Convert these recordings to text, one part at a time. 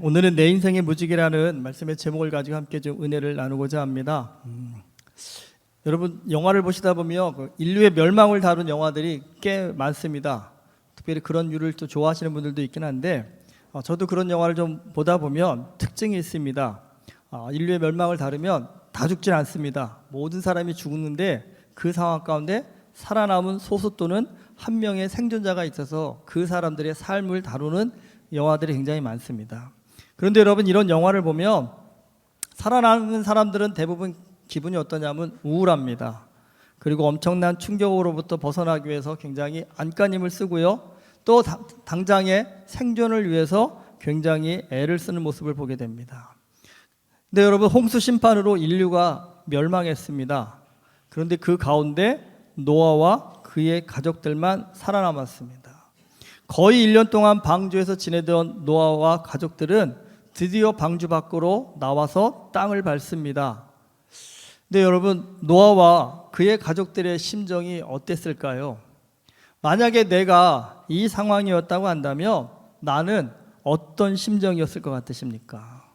오늘은 내 인생의 무지개라는 말씀의 제목을 가지고 함께 좀 은혜를 나누고자 합니다. 여러분 영화를 보시다 보면 인류의 멸망을 다룬 영화들이 꽤 많습니다. 특별히 그런 류를 또 좋아하시는 분들도 있긴 한데 저도 그런 영화를 좀 보다 보면 특징이 있습니다. 인류의 멸망을 다루면 다 죽진 않습니다. 모든 사람이 죽는데 그 상황 가운데 살아남은 소수 또는 한 명의 생존자가 있어서 그 사람들의 삶을 다루는 영화들이 굉장히 많습니다. 그런데 여러분 이런 영화를 보면 살아남은 사람들은 대부분 기분이 어떠냐면 우울합니다. 그리고 엄청난 충격으로부터 벗어나기 위해서 굉장히 안간힘을 쓰고요. 또 당장의 생존을 위해서 굉장히 애를 쓰는 모습을 보게 됩니다. 근데 여러분 홍수 심판으로 인류가 멸망했습니다. 그런데 그 가운데 노아와 그의 가족들만 살아남았습니다. 거의 1년 동안 방주에서 지내던 노아와 가족들은 드디어 방주 밖으로 나와서 땅을 밟습니다. 근데 여러분 노아와 그의 가족들의 심정이 어땠을까요? 만약에 내가 이 상황이었다고 한다면 나는 어떤 심정이었을 것 같으십니까?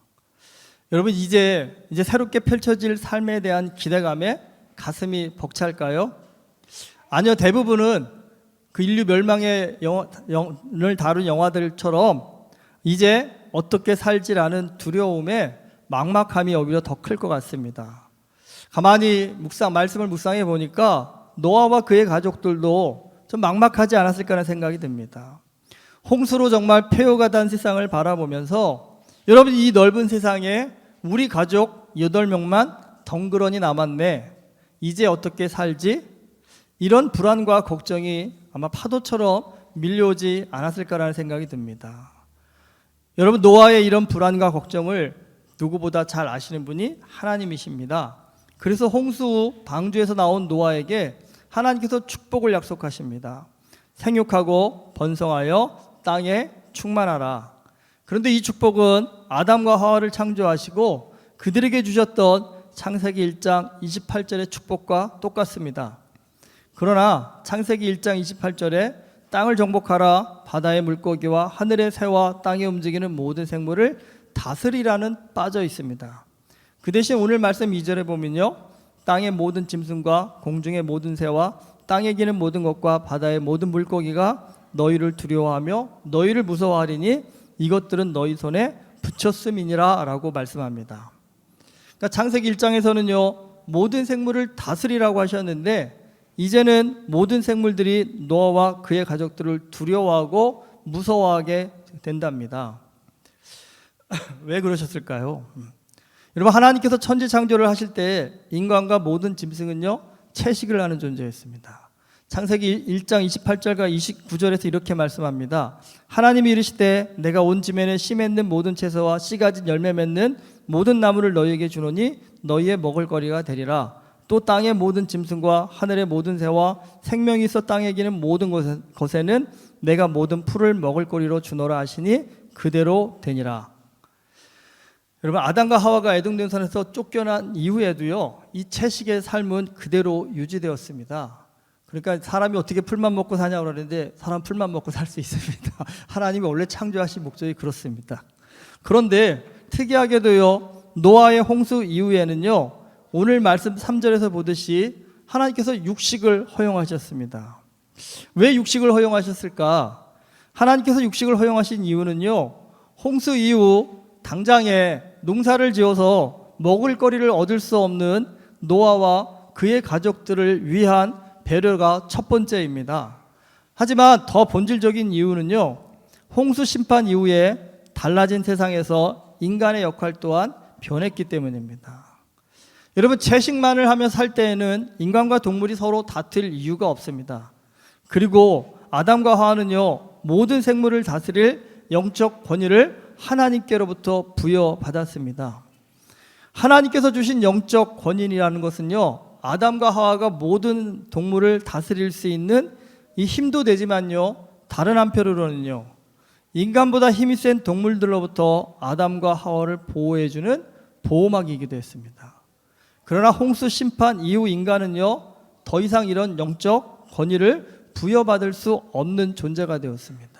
여러분 이제 새롭게 펼쳐질 삶에 대한 기대감에 가슴이 벅찰까요? 아니요, 대부분은 그 인류 멸망의 영을 다룬 영화들처럼 이제 어떻게 살지라는 두려움에 막막함이 오히려 더 클 것 같습니다. 가만히 말씀을 묵상해 보니까 노아와 그의 가족들도 좀 막막하지 않았을까 하는 생각이 듭니다. 홍수로 정말 폐허가 된 세상을 바라보면서 여러분 이 넓은 세상에 우리 가족 8명만 덩그러니 남았네. 이제 어떻게 살지? 이런 불안과 걱정이 아마 파도처럼 밀려오지 않았을까라는 생각이 듭니다. 여러분 노아의 이런 불안과 걱정을 누구보다 잘 아시는 분이 하나님이십니다. 그래서 홍수 후 방주에서 나온 노아에게 하나님께서 축복을 약속하십니다. 생육하고 번성하여 땅에 충만하라. 그런데 이 축복은 아담과 하와를 창조하시고 그들에게 주셨던 창세기 1장 28절의 축복과 똑같습니다. 그러나 창세기 1장 28절에 땅을 정복하라, 바다의 물고기와 하늘의 새와 땅에 움직이는 모든 생물을 다스리라는 빠져 있습니다. 그 대신 오늘 말씀 2절에 보면요, 땅의 모든 짐승과 공중의 모든 새와 땅에 기는 모든 것과 바다의 모든 물고기가 너희를 두려워하며 너희를 무서워하리니 이것들은 너희 손에 붙였음이니라 라고 말씀합니다. 그러니까 창세기 1장에서는요 모든 생물을 다스리라고 하셨는데 이제는 모든 생물들이 노아와 그의 가족들을 두려워하고 무서워하게 된답니다. 왜 그러셨을까요? 여러분 하나님께서 천지 창조를 하실 때 인간과 모든 짐승은요 채식을 하는 존재였습니다. 창세기 1장 28절과 29절에서 이렇게 말씀합니다. 하나님이 이르시되 내가 온 지면에 씨 맺는 모든 채소와 씨 가진 열매 맺는 모든 나무를 너희에게 주노니 너희의 먹을거리가 되리라. 또 땅의 모든 짐승과 하늘의 모든 새와 생명이 있어 땅에 기는 모든 것에는 내가 모든 풀을 먹을거리로 주노라 하시니 그대로 되니라. 여러분 아담과 하와가 에덴 동산에서 쫓겨난 이후에도요 이 채식의 삶은 그대로 유지되었습니다. 그러니까 사람이 어떻게 풀만 먹고 사냐고 그러는데 사람 풀만 먹고 살 수 있습니다. 하나님이 원래 창조하신 목적이 그렇습니다. 그런데 특이하게도요 노아의 홍수 이후에는요 오늘 말씀 3절에서 보듯이 하나님께서 육식을 허용하셨습니다. 왜 육식을 허용하셨을까? 하나님께서 육식을 허용하신 이유는요 홍수 이후 당장에 농사를 지어서 먹을거리를 얻을 수 없는 노아와 그의 가족들을 위한 배려가 첫 번째입니다. 하지만 더 본질적인 이유는요 홍수 심판 이후에 달라진 세상에서 인간의 역할 또한 변했기 때문입니다. 여러분 채식만을 하며 살 때에는 인간과 동물이 서로 다툴 이유가 없습니다. 그리고 아담과 하와는요 모든 생물을 다스릴 영적 권위를 하나님께로부터 부여받았습니다. 하나님께서 주신 영적 권위라는 것은요 아담과 하와가 모든 동물을 다스릴 수 있는 이 힘도 되지만요 다른 한편으로는요 인간보다 힘이 센 동물들로부터 아담과 하와를 보호해주는 보호막이기도 했습니다. 그러나 홍수 심판 이후 인간은요 더 이상 이런 영적 권위를 부여받을 수 없는 존재가 되었습니다.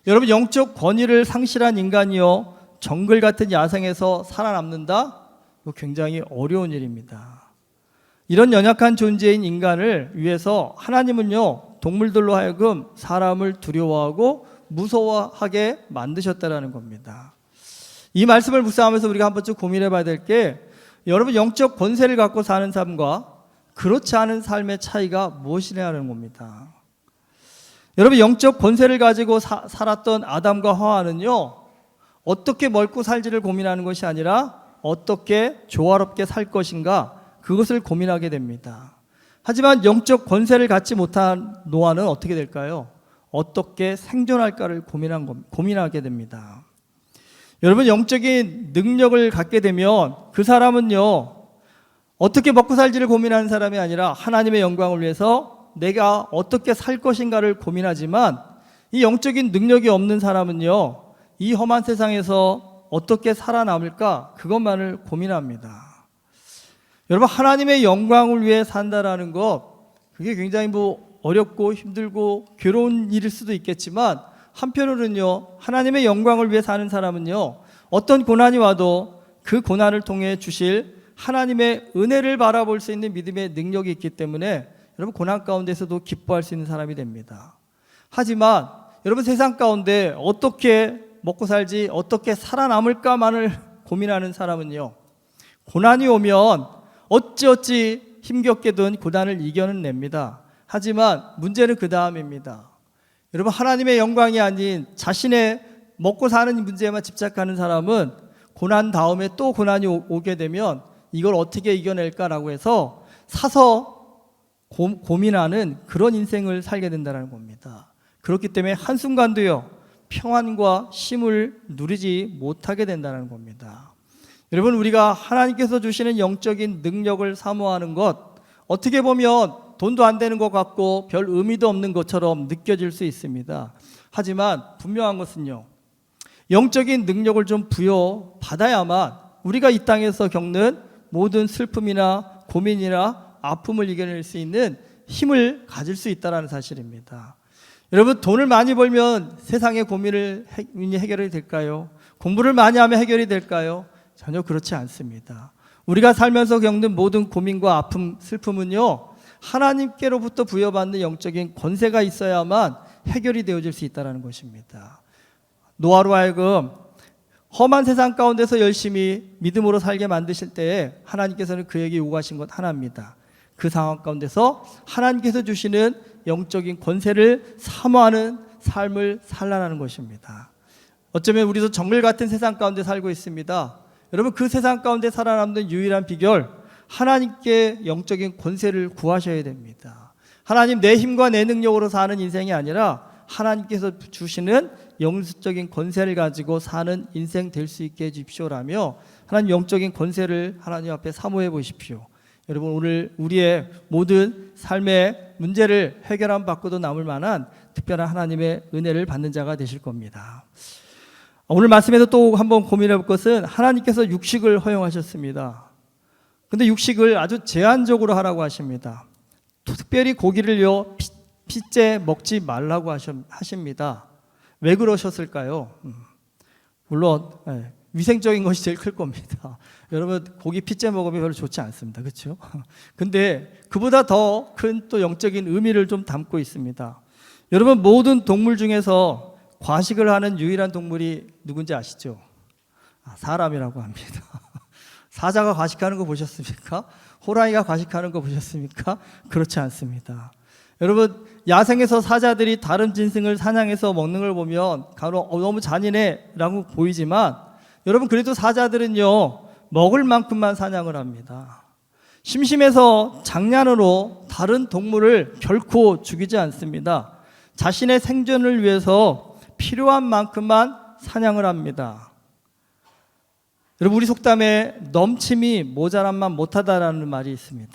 여러분, 영적 권위를 상실한 인간이요 정글 같은 야생에서 살아남는다? 이거 굉장히 어려운 일입니다. 이런 연약한 존재인 인간을 위해서 하나님은요 동물들로 하여금 사람을 두려워하고 무서워하게 만드셨다라는 겁니다. 이 말씀을 묵상하면서 우리가 한 번쯤 고민해 봐야 될 게, 여러분, 영적 권세를 갖고 사는 삶과 그렇지 않은 삶의 차이가 무엇이냐는 겁니다. 여러분, 영적 권세를 가지고 살았던 아담과 하와는요 어떻게 먹고 살지를 고민하는 것이 아니라 어떻게 조화롭게 살 것인가, 그것을 고민하게 됩니다. 하지만 영적 권세를 갖지 못한 노아는 어떻게 될까요? 어떻게 생존할까를 고민하게 됩니다. 여러분, 영적인 능력을 갖게 되면 그 사람은요 어떻게 먹고 살지를 고민하는 사람이 아니라 하나님의 영광을 위해서 내가 어떻게 살 것인가를 고민하지만, 이 영적인 능력이 없는 사람은요 이 험한 세상에서 어떻게 살아남을까, 그것만을 고민합니다. 여러분, 하나님의 영광을 위해 산다라는 것, 그게 굉장히 어렵고 힘들고 괴로운 일일 수도 있겠지만, 한편으로는요 하나님의 영광을 위해 사는 사람은요 어떤 고난이 와도 그 고난을 통해 주실 하나님의 은혜를 바라볼 수 있는 믿음의 능력이 있기 때문에 여러분, 고난 가운데서도 기뻐할 수 있는 사람이 됩니다. 하지만 여러분, 세상 가운데 어떻게 먹고 살지, 어떻게 살아남을까만을 고민하는 사람은요 고난이 오면 어찌어찌 힘겹게든 고난을 이겨냅니다. 하지만 문제는 그 다음입니다. 여러분, 하나님의 영광이 아닌 자신의 먹고 사는 문제에만 집착하는 사람은 고난 다음에 또 고난이 오게 되면 이걸 어떻게 이겨낼까라고 해서 사서 고민하는 그런 인생을 살게 된다는 겁니다. 그렇기 때문에 한순간도요 평안과 쉼을 누리지 못하게 된다는 겁니다. 여러분, 우리가 하나님께서 주시는 영적인 능력을 사모하는 것, 어떻게 보면 돈도 안 되는 것 같고 별 의미도 없는 것처럼 느껴질 수 있습니다. 하지만 분명한 것은요 영적인 능력을 좀 부여받아야만 우리가 이 땅에서 겪는 모든 슬픔이나 고민이나 아픔을 이겨낼 수 있는 힘을 가질 수 있다는 사실입니다. 여러분, 돈을 많이 벌면 세상의 고민이 해결이 될까요? 공부를 많이 하면 해결이 될까요? 전혀 그렇지 않습니다. 우리가 살면서 겪는 모든 고민과 아픔, 슬픔은요 하나님께로부터 부여받는 영적인 권세가 있어야만 해결이 되어질 수 있다는 것입니다. 노아로 하여금 험한 세상 가운데서 열심히 믿음으로 살게 만드실 때에 하나님께서는 그에게 요구하신 것 하나입니다. 그 상황 가운데서 하나님께서 주시는 영적인 권세를 사모하는 삶을 살라는 것입니다. 어쩌면 우리도 정글 같은 세상 가운데 살고 있습니다. 여러분, 그 세상 가운데 살아남는 유일한 비결, 하나님께 영적인 권세를 구하셔야 됩니다. 하나님, 내 힘과 내 능력으로 사는 인생이 아니라 하나님께서 주시는 영적인 권세를 가지고 사는 인생 될 수 있게 해주십시오라며 하나님 영적인 권세를 하나님 앞에 사모해 보십시오. 여러분, 오늘 우리의 모든 삶의 문제를 해결함 받고도 남을 만한 특별한 하나님의 은혜를 받는 자가 되실 겁니다. 오늘 말씀에서 또 한번 고민해 볼 것은, 하나님께서 육식을 허용하셨습니다. 근데 육식을 아주 제한적으로 하라고 하십니다. 특별히 고기를요 핏째 먹지 말라고 하십니다. 왜 그러셨을까요? 물론 위생적인 것이 제일 클 겁니다. 여러분, 고기 핏째 먹으면 별로 좋지 않습니다. 그렇죠? 근데 그보다 더 큰 또 영적인 의미를 좀 담고 있습니다. 여러분, 모든 동물 중에서 과식을 하는 유일한 동물이 누군지 아시죠? 사람이라고 합니다. 사자가 과식하는 거 보셨습니까? 호랑이가 과식하는 거 보셨습니까? 그렇지 않습니다. 여러분, 야생에서 사자들이 다른 짐승을 사냥해서 먹는 걸 보면 간혹 너무 잔인해라고 보이지만, 여러분, 그래도 사자들은요 먹을 만큼만 사냥을 합니다. 심심해서 장난으로 다른 동물을 결코 죽이지 않습니다. 자신의 생존을 위해서 필요한 만큼만 사냥을 합니다. 여러분, 우리 속담에 넘침이 모자람만 못하다라는 말이 있습니다.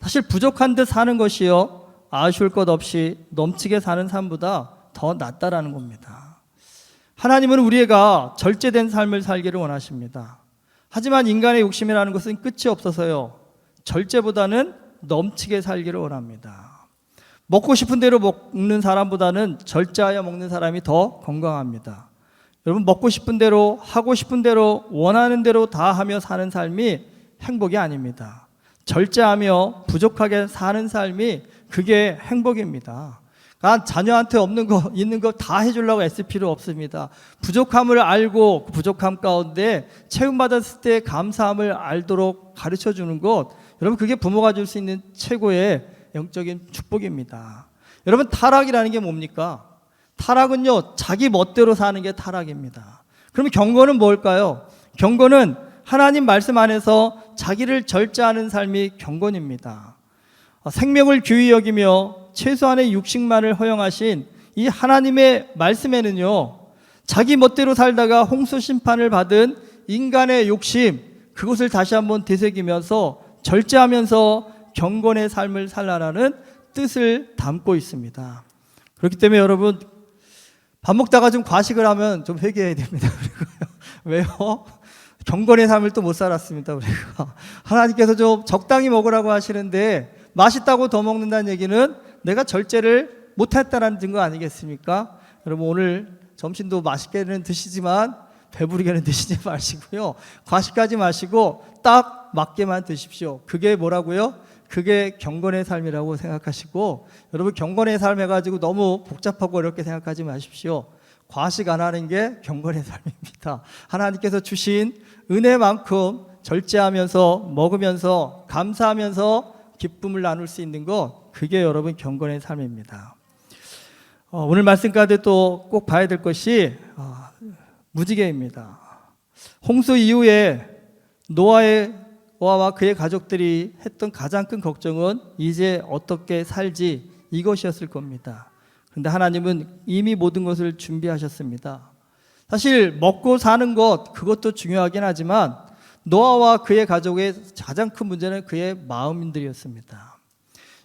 사실 부족한 듯 사는 것이요 아쉬울 것 없이 넘치게 사는 삶보다 더 낫다라는 겁니다. 하나님은 우리가 절제된 삶을 살기를 원하십니다. 하지만 인간의 욕심이라는 것은 끝이 없어서요 절제보다는 넘치게 살기를 원합니다. 먹고 싶은 대로 먹는 사람보다는 절제하여 먹는 사람이 더 건강합니다. 여러분, 먹고 싶은 대로, 하고 싶은 대로, 원하는 대로 다 하며 사는 삶이 행복이 아닙니다. 절제하며 부족하게 사는 삶이 그게 행복입니다. 그러니까 자녀한테 없는 거, 있는 거 다 해주려고 애쓸 필요 없습니다. 부족함을 알고 그 부족함 가운데 채움받았을 때 감사함을 알도록 가르쳐 주는 것, 여러분, 그게 부모가 줄 수 있는 최고의 영적인 축복입니다. 여러분, 타락이라는 게 뭡니까? 타락은요, 자기 멋대로 사는 게 타락입니다. 그럼 경건은 뭘까요? 경건은 하나님 말씀 안에서 자기를 절제하는 삶이 경건입니다. 생명을 귀히 여기며 최소한의 육식만을 허용하신 이 하나님의 말씀에는요, 자기 멋대로 살다가 홍수 심판을 받은 인간의 욕심, 그것을 다시 한번 되새기면서 절제하면서 경건의 삶을 살라라는 뜻을 담고 있습니다. 그렇기 때문에 여러분, 밥 먹다가 좀 과식을 하면 좀 회개해야 됩니다. 왜요? 경건의 삶을 또 못 살았습니다. 우리가 하나님께서 좀 적당히 먹으라고 하시는데 맛있다고 더 먹는다는 얘기는 내가 절제를 못했다는 증거 아니겠습니까? 여러분, 오늘 점심도 맛있게는 드시지만 배부르게는 드시지 마시고요, 과식하지 마시고 딱 맞게만 드십시오. 그게 뭐라고요? 그게 경건의 삶이라고 생각하시고, 여러분, 경건의 삶 해가지고 너무 복잡하고 어렵게 생각하지 마십시오. 과식 안 하는 게 경건의 삶입니다. 하나님께서 주신 은혜만큼 절제하면서 먹으면서 감사하면서 기쁨을 나눌 수 있는 것, 그게 여러분 경건의 삶입니다. 오늘 말씀 가운데 또 꼭 봐야 될 것이 무지개입니다. 홍수 이후에 노아와 그의 가족들이 했던 가장 큰 걱정은 이제 어떻게 살지, 이것이었을 겁니다. 그런데 하나님은 이미 모든 것을 준비하셨습니다. 사실 먹고 사는 것, 그것도 중요하긴 하지만 노아와 그의 가족의 가장 큰 문제는 그의 마음들이었습니다.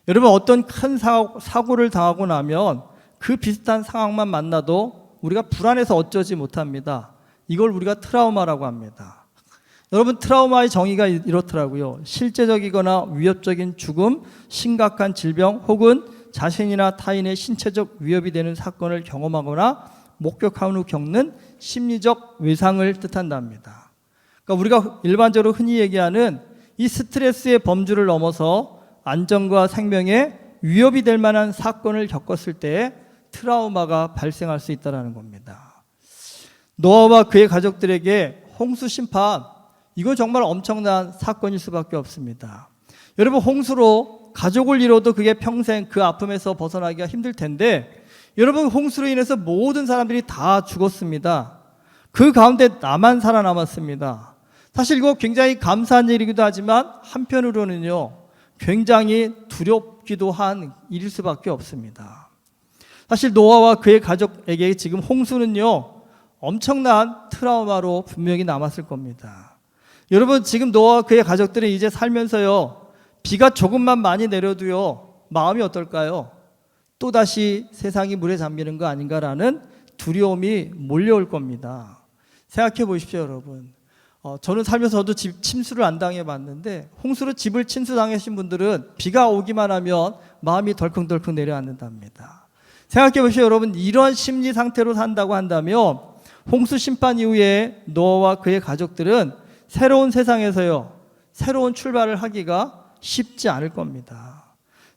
여러분, 어떤 큰 사고를 당하고 나면 그 비슷한 상황만 만나도 우리가 불안해서 어쩌지 못합니다. 이걸 우리가 트라우마라고 합니다. 여러분, 트라우마의 정의가 이렇더라고요. 실제적이거나 위협적인 죽음, 심각한 질병 혹은 자신이나 타인의 신체적 위협이 되는 사건을 경험하거나 목격한 후 겪는 심리적 외상을 뜻한답니다. 그러니까 우리가 일반적으로 흔히 얘기하는 이 스트레스의 범주를 넘어서 안전과 생명에 위협이 될 만한 사건을 겪었을 때 트라우마가 발생할 수 있다는 겁니다. 노아와 그의 가족들에게 홍수 심판, 이건 정말 엄청난 사건일 수밖에 없습니다. 여러분, 홍수로 가족을 잃어도 그게 평생 그 아픔에서 벗어나기가 힘들 텐데, 여러분, 홍수로 인해서 모든 사람들이 다 죽었습니다. 그 가운데 나만 살아남았습니다. 사실 이거 굉장히 감사한 일이기도 하지만 한편으로는요, 굉장히 두렵기도 한 일일 수밖에 없습니다. 사실 노아와 그의 가족에게 지금 홍수는요, 엄청난 트라우마로 분명히 남았을 겁니다. 여러분, 지금 노아와 그의 가족들은 이제 살면서요, 비가 조금만 많이 내려도요, 마음이 어떨까요? 또다시 세상이 물에 잠기는 거 아닌가라는 두려움이 몰려올 겁니다. 생각해 보십시오, 여러분. 저는 살면서 저도 집 침수를 안 당해봤는데, 홍수로 집을 침수당하신 분들은 비가 오기만 하면 마음이 덜컹덜컹 내려앉는답니다. 생각해 보십시오, 여러분. 이런 심리 상태로 산다고 한다면 홍수 심판 이후에 노아와 그의 가족들은 새로운 세상에서요, 새로운 출발을 하기가 쉽지 않을 겁니다.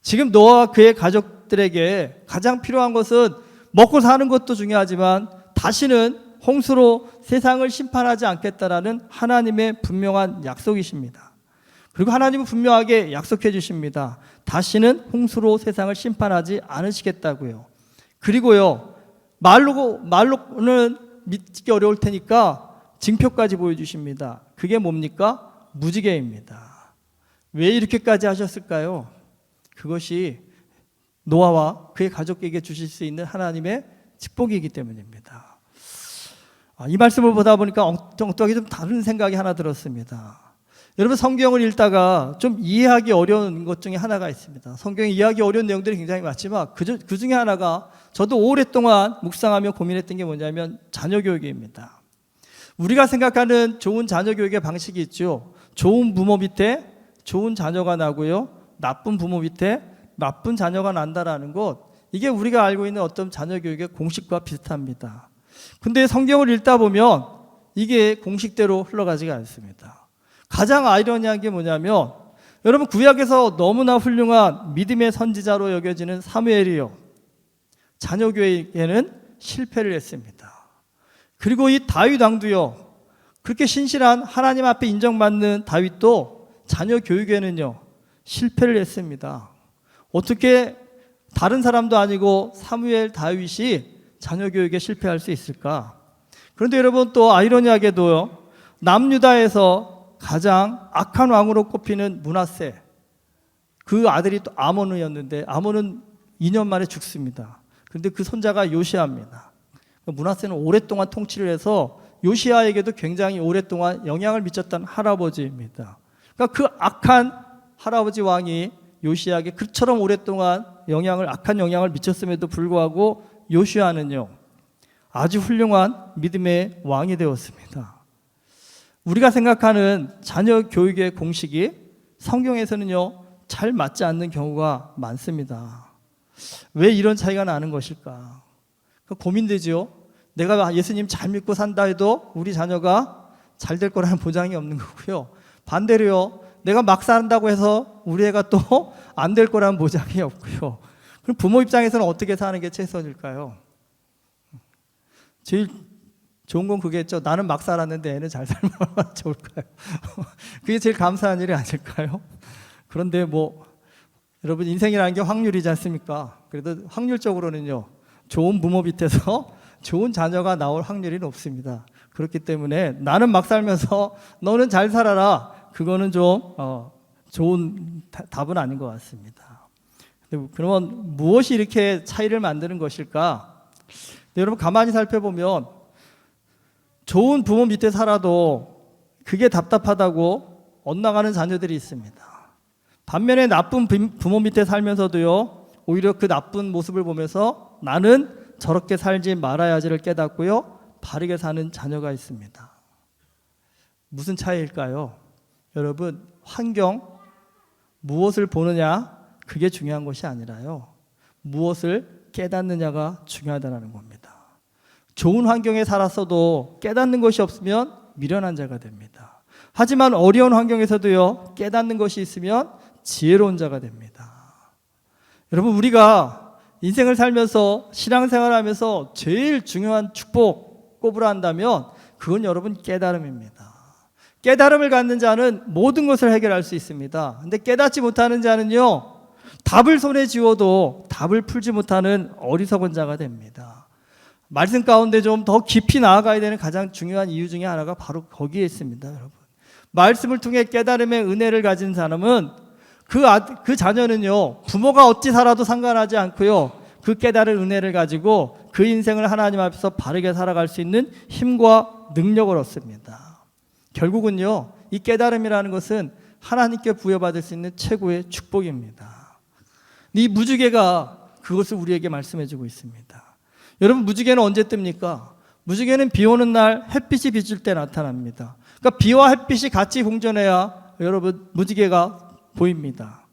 지금 노아와 그의 가족들에게 가장 필요한 것은 먹고 사는 것도 중요하지만 다시는 홍수로 세상을 심판하지 않겠다라는 하나님의 분명한 약속이십니다. 그리고 하나님은 분명하게 약속해 주십니다. 다시는 홍수로 세상을 심판하지 않으시겠다고요. 그리고요, 말로는 믿기 어려울 테니까 징표까지 보여주십니다. 그게 뭡니까? 무지개입니다. 왜 이렇게까지 하셨을까요? 그것이 노아와 그의 가족에게 주실 수 있는 하나님의 축복이기 때문입니다. 이 말씀을 보다 보니까 엉뚱하게 좀 다른 생각이 하나 들었습니다. 여러분, 성경을 읽다가 좀 이해하기 어려운 것 중에 하나가 있습니다. 성경에 이해하기 어려운 내용들이 굉장히 많지만 그 중에 하나가 저도 오랫동안 묵상하며 고민했던 게 뭐냐면 자녀 교육입니다. 우리가 생각하는 좋은 자녀 교육의 방식이 있죠. 좋은 부모 밑에 좋은 자녀가 나고요, 나쁜 부모 밑에 나쁜 자녀가 난다라는 것, 이게 우리가 알고 있는 어떤 자녀 교육의 공식과 비슷합니다. 근데 성경을 읽다 보면 이게 공식대로 흘러가지가 않습니다. 가장 아이러니한 게 뭐냐면, 여러분 구약에서 너무나 훌륭한 믿음의 선지자로 여겨지는 사무엘이요, 자녀 교육에는 실패를 했습니다. 그리고 이 다윗 왕도요, 그렇게 신실한 하나님 앞에 인정받는 다윗도 자녀 교육에는요 실패를 했습니다. 어떻게 다른 사람도 아니고 사무엘 다윗이 자녀 교육에 실패할 수 있을까? 그런데 여러분 또 아이러니하게도요, 남유다에서 가장 악한 왕으로 꼽히는 므낫세, 그 아들이 또 아몬이었는데 아몬은 2년 만에 죽습니다. 그런데 그 손자가 요시아입니다. 므낫세는 오랫동안 통치를 해서 요시아에게도 굉장히 오랫동안 영향을 미쳤던 할아버지입니다. 그러니까 그 악한 할아버지 왕이 요시아에게 그처럼 오랫동안 악한 영향을 미쳤음에도 불구하고 요시아는요 아주 훌륭한 믿음의 왕이 되었습니다. 우리가 생각하는 자녀 교육의 공식이 성경에서는요 잘 맞지 않는 경우가 많습니다. 왜 이런 차이가 나는 것일까? 고민되지요. 내가 예수님 잘 믿고 산다 해도 우리 자녀가 잘 될 거라는 보장이 없는 거고요. 반대로요, 내가 막 산다고 해서 우리 애가 또 안 될 거라는 보장이 없고요. 그럼 부모 입장에서는 어떻게 사는 게 최선일까요? 제일 좋은 건 그게죠. 나는 막 살았는데 애는 잘 살면 얼마나 좋을까요? 그게 제일 감사한 일이 아닐까요? 그런데 여러분 인생이라는 게 확률이지 않습니까? 그래도 확률적으로는요 좋은 부모 밑에서 좋은 자녀가 나올 확률이 높습니다. 그렇기 때문에 나는 막 살면서 너는 잘 살아라, 그거는 좀 좋은 답은 아닌 것 같습니다. 그러면 무엇이 이렇게 차이를 만드는 것일까? 여러분 가만히 살펴보면 좋은 부모 밑에 살아도 그게 답답하다고 엇나가는 자녀들이 있습니다. 반면에 나쁜 부모 밑에 살면서도요 오히려 그 나쁜 모습을 보면서 나는 저렇게 살지 말아야지를 깨닫고요 바르게 사는 자녀가 있습니다. 무슨 차이일까요? 여러분 환경, 무엇을 보느냐, 그게 중요한 것이 아니라요 무엇을 깨닫느냐가 중요하다는 겁니다. 좋은 환경에 살았어도 깨닫는 것이 없으면 미련한 자가 됩니다. 하지만 어려운 환경에서도요 깨닫는 것이 있으면 지혜로운 자가 됩니다. 여러분 우리가 인생을 살면서 신앙생활하면서 제일 중요한 축복 꼽으라 한다면 그건 여러분 깨달음입니다. 깨달음을 갖는 자는 모든 것을 해결할 수 있습니다. 근데 깨닫지 못하는 자는요 답을 손에 쥐어도 답을 풀지 못하는 어리석은 자가 됩니다. 말씀 가운데 좀 더 깊이 나아가야 되는 가장 중요한 이유 중에 하나가 바로 거기에 있습니다. 여러분 말씀을 통해 깨달음의 은혜를 가진 사람은 그 자녀는요 부모가 어찌 살아도 상관하지 않고요 그 깨달은 은혜를 가지고 그 인생을 하나님 앞에서 바르게 살아갈 수 있는 힘과 능력을 얻습니다. 결국은요 이 깨달음이라는 것은 하나님께 부여받을 수 있는 최고의 축복입니다. 이 무지개가 그것을 우리에게 말씀해주고 있습니다. 여러분 무지개는 언제 뜹니까? 무지개는 비 오는 날 햇빛이 비칠 때 나타납니다. 그러니까 비와 햇빛이 같이 공존해야 여러분 무지개가 보입니다.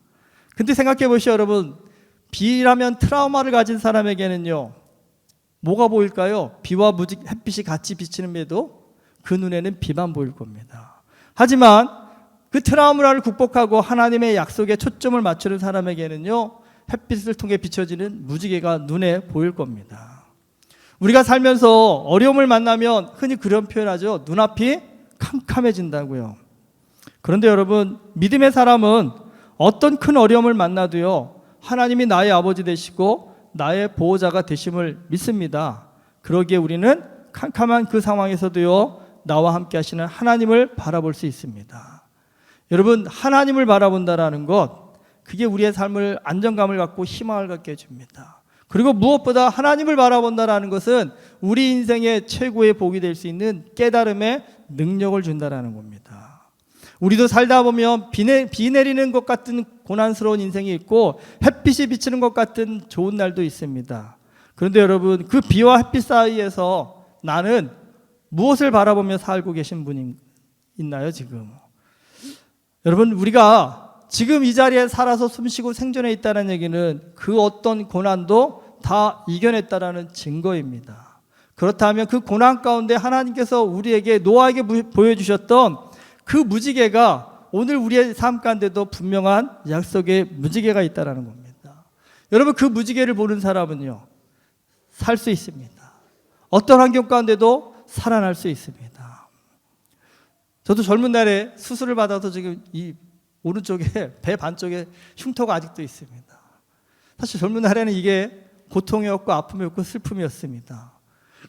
근데 생각해 보시죠. 여러분 비라면 트라우마를 가진 사람에게는요 뭐가 보일까요? 비와 햇빛이 같이 비치는데도 그 눈에는 비만 보일 겁니다. 하지만 그 트라우마를 극복하고 하나님의 약속에 초점을 맞추는 사람에게는요 햇빛을 통해 비춰지는 무지개가 눈에 보일 겁니다. 우리가 살면서 어려움을 만나면 흔히 그런 표현하죠. 눈앞이 캄캄해진다고요. 그런데 여러분 믿음의 사람은 어떤 큰 어려움을 만나도요 하나님이 나의 아버지 되시고 나의 보호자가 되심을 믿습니다. 그러기에 우리는 캄캄한 그 상황에서도요 나와 함께 하시는 하나님을 바라볼 수 있습니다. 여러분 하나님을 바라본다라는 것, 그게 우리의 삶을 안정감을 갖고 희망을 갖게 해줍니다. 그리고 무엇보다 하나님을 바라본다라는 것은 우리 인생의 최고의 복이 될 수 있는 깨달음의 능력을 준다라는 겁니다. 우리도 살다 보면 비 내리는 것 같은 고난스러운 인생이 있고 햇빛이 비치는 것 같은 좋은 날도 있습니다. 그런데 여러분 그 비와 햇빛 사이에서 나는 무엇을 바라보며 살고 계신 분이 있나요 지금? 여러분 우리가 지금 이 자리에 살아서 숨쉬고 생존해 있다는 얘기는 그 어떤 고난도 다 이겨냈다라는 증거입니다. 그렇다면 그 고난 가운데 하나님께서 우리에게 노아에게 보여주셨던 그 무지개가 오늘 우리의 삶 가운데도 분명한 약속의 무지개가 있다는 겁니다. 여러분, 그 무지개를 보는 사람은요, 살 수 있습니다. 어떤 환경 가운데도 살아날 수 있습니다. 저도 젊은 날에 수술을 받아서 지금 이 오른쪽에 배 반쪽에 흉터가 아직도 있습니다. 사실 젊은 날에는 이게 고통이었고 아픔이었고 슬픔이었습니다.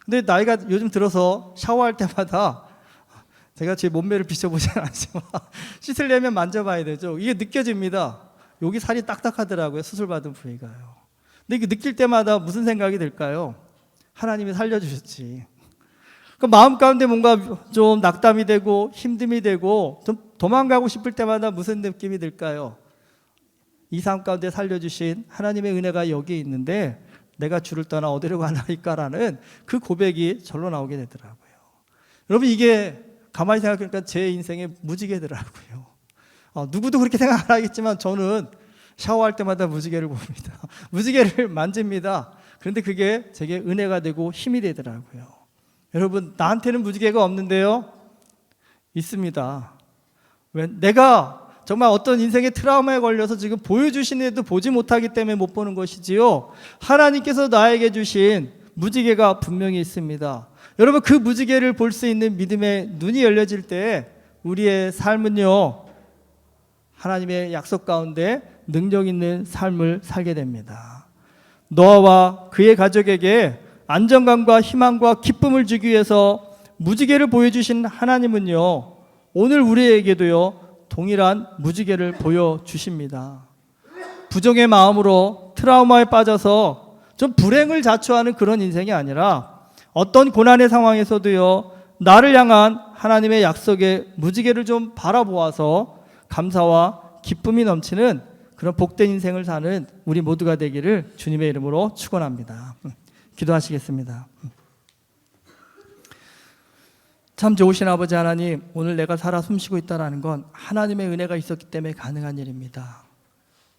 근데 나이가 요즘 들어서 샤워할 때마다 제가 제 몸매를 비춰보지는 않지만 씻으려면 만져봐야 되죠. 이게 느껴집니다. 여기 살이 딱딱하더라고요. 수술받은 부위가요. 근데 이게 느낄 때마다 무슨 생각이 들까요? 하나님이 살려주셨지. 그 마음 가운데 뭔가 좀 낙담이 되고 힘듦이 되고 좀 도망가고 싶을 때마다 무슨 느낌이 들까요? 이 삶 가운데 살려주신 하나님의 은혜가 여기 있는데 내가 주를 떠나 어디로 가나이까라는 그 고백이 절로 나오게 되더라고요. 여러분, 이게 가만히 생각하니까 제 인생의 무지개더라고요. 누구도 그렇게 생각 안 하겠지만 저는 샤워할 때마다 무지개를 봅니다. 무지개를 만집니다. 그런데 그게 제게 은혜가 되고 힘이 되더라고요. 여러분, 나한테는 무지개가 없는데요? 있습니다. 왜? 내가 정말 어떤 인생의 트라우마에 걸려서 지금 보여주시는데도 보지 못하기 때문에 못 보는 것이지요, 하나님께서 나에게 주신 무지개가 분명히 있습니다. 여러분, 그 무지개를 볼 수 있는 믿음의 눈이 열려질 때 우리의 삶은요, 하나님의 약속 가운데 능력 있는 삶을 살게 됩니다. 노아와 그의 가족에게 안정감과 희망과 기쁨을 주기 위해서 무지개를 보여주신 하나님은요, 오늘 우리에게도요, 동일한 무지개를 보여주십니다. 부정의 마음으로 트라우마에 빠져서 좀 불행을 자초하는 그런 인생이 아니라 어떤 고난의 상황에서도요, 나를 향한 하나님의 약속의 무지개를 좀 바라보아서 감사와 기쁨이 넘치는 그런 복된 인생을 사는 우리 모두가 되기를 주님의 이름으로 축원합니다. 기도하시겠습니다. 참 좋으신 아버지 하나님, 오늘 내가 살아 숨쉬고 있다는 건 하나님의 은혜가 있었기 때문에 가능한 일입니다.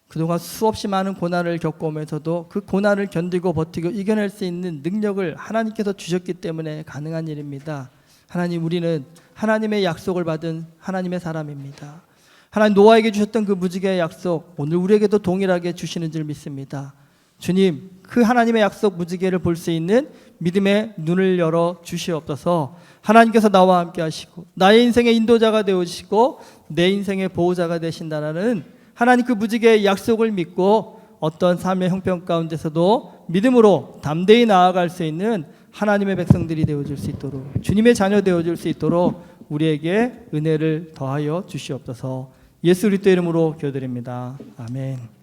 그동안 수없이 많은 고난을 겪어오면서도 그 고난을 견디고 버티고 이겨낼 수 있는 능력을 하나님께서 주셨기 때문에 가능한 일입니다. 하나님, 우리는 하나님의 약속을 받은 하나님의 사람입니다. 하나님, 노아에게 주셨던 그 무지개의 약속, 오늘 우리에게도 동일하게 주시는 줄 믿습니다. 주님, 그 하나님의 약속 무지개를 볼 수 있는 믿음의 눈을 열어 주시옵소서. 하나님께서 나와 함께 하시고 나의 인생의 인도자가 되어주시고 내 인생의 보호자가 되신다는 하나님 그 무지개의 약속을 믿고 어떤 삶의 형편 가운데서도 믿음으로 담대히 나아갈 수 있는 하나님의 백성들이 되어줄 수 있도록, 주님의 자녀 되어줄 수 있도록 우리에게 은혜를 더하여 주시옵소서. 예수 그리스도 이름으로 기도드립니다. 아멘.